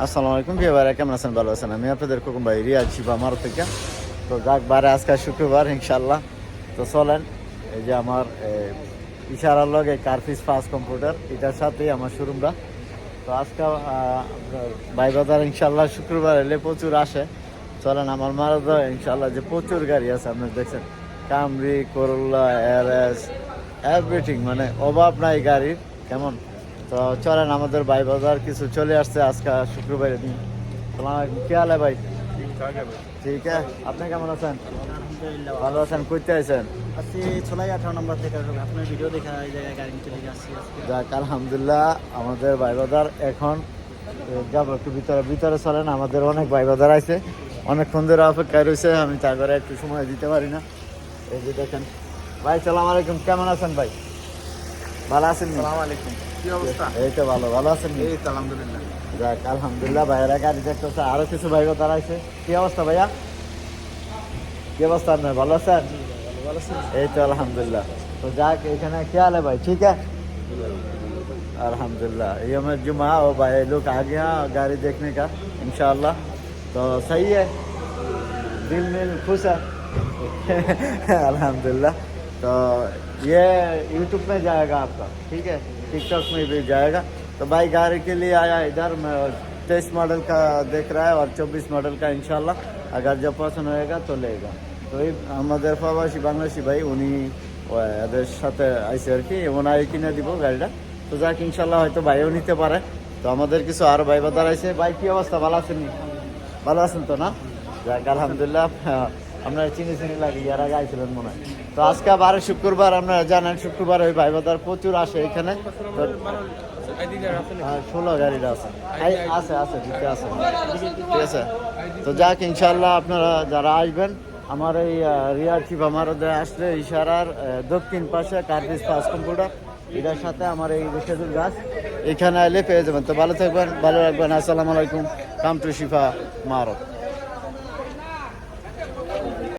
আসসালামু আলাইকুম প্রিয় ভাইরা, কেমন আছেন? ভালো আছেন? আমি আপনাদের খোকন ভাই রিয়াজ শিবা মারো থেকে। তো যাক বারে আজকে শুক্রবার ইনশাল্লাহ। তো চলেন, এই যে আমার ইশারার লগে কার্ফিস ফাস্ট কম্পিউটার, এটার সাথেই আমার শোরুমটা। তো আজকে ভাই বাজার ইনশাল্লাহ শুক্রবার এলে প্রচুর আসে। চলেন আমার মারো ইনশাল্লাহ, যে প্রচুর গাড়ি আছে আপনার দেখছেন, কামরি, করোলা, এরএস, এভরিথিং, মানে অভাব নাই গাড়ির। কেমন? তো চলেন, আমাদের ভাই বাজার কিছু চলে আসছে আজকে শুক্রবারের দিন। সালাম আলাইকুম, কি হাল ভাই? ঠিক আছে, আপনি কেমন আছেন? আলহামদুলিল্লাহ ভালো আছেন? কইতে আছেন? আছি ছোলাই 18 নম্বর থেকে। আপনার ভিডিও দেখা এই জায়গায় গাড়ি চলে যাচ্ছি আজকে। যাক আলহামদুলিল্লাহ, আমাদের ভাই বাজার এখন যাবো একটু ভিতরে ভিতরে। চলেন, আমাদের অনেক ভাই বাজার আছে, অনেকক্ষণ ধরে অপেক্ষায় রয়েছে, আমি তার ঘরে একটু সময় দিতে পারি না। এই যে দেখেন ভাই, সালাম আলাইকুম, কেমন আছেন ভাই? ভালো আছেন? আসসালামু আলাইকুম, কি অবস্থা? এই তো ভালো, ভালো আছেন? এই তো আলহামদুলিল্লাহ। যাক আলহামদুলিল্লাহ, ভাইয়েরা গাড়ি দেখতেছে, আরো কিছু ভাই বাজার আছে। কি অবস্থা ভাইয়া? কি অবস্থা আপনার? ভালো আছেন? ভালো আছেন? এই তো আলহামদুলিল্লাহ। তো যাক, এখানে কি हाल है भाई? ठीक है अल्हम्दुलिल्लाह। ये मैं जुमा और भाई लोग आ गया गाड़ी देखने का इंशाल्लाह। तो सही है, दिल मिल खुश है अल्हम्दुलिल्लाह। तो ये यूट्यूब में जाएगा आपका, ठीक है, टिकटॉक में भी जाएगा। तो भाई गाड़ी के लिए आया इधर, मैं 23 मॉडल का देख रहा है और 24 मॉडल का इंशाल्लाह। अगर जब पसंद होएगा तो लेगा। তো এই আমাদের প্রবাসী বাংলাদেশি ভাই, উনি এদের সাথে আইসে আর কি, ওনাই কিনে দিব গাড়িটা। তো যাক ইনশাল্লাহ হয়তো ভাইও নিতে পারে। তো আমাদের কিছু আরো ভাই বাদার আইসে। ভাই কি অবস্থা, ভালো আছেন? ভালো আছেন তো না? যাক আলহামদুলিল্লাহ। আপনারা চিনি চিনি লাগে, ইয়ার আগে আইছিলেন মনে হয়। তো আজকে বারে শুক্রবার, আপনারা জানেন শুক্রবার ওই ভাই বাদার প্রচুর আসে এখানে। তো 16 গাড়িটা আছে, আছে আছে দিতে আছে, ঠিক আছে। তো যাক ইনশাল্লাহ আপনারা যারা আসবেন, আমার এই রিয়ার শিবা মারদে আসলে ইশারার দক্ষিণ পাশে কার্ফিস ফাস্ট কম্পিউটার, এটার সাথে আমার এই খেজুর গাছ, এখানে এলে পেয়ে যাবেন। তো ভালো থাকবেন, ভালো রাখবেন। আসসালামু আলাইকুম, কাম টু শিফা মারদ।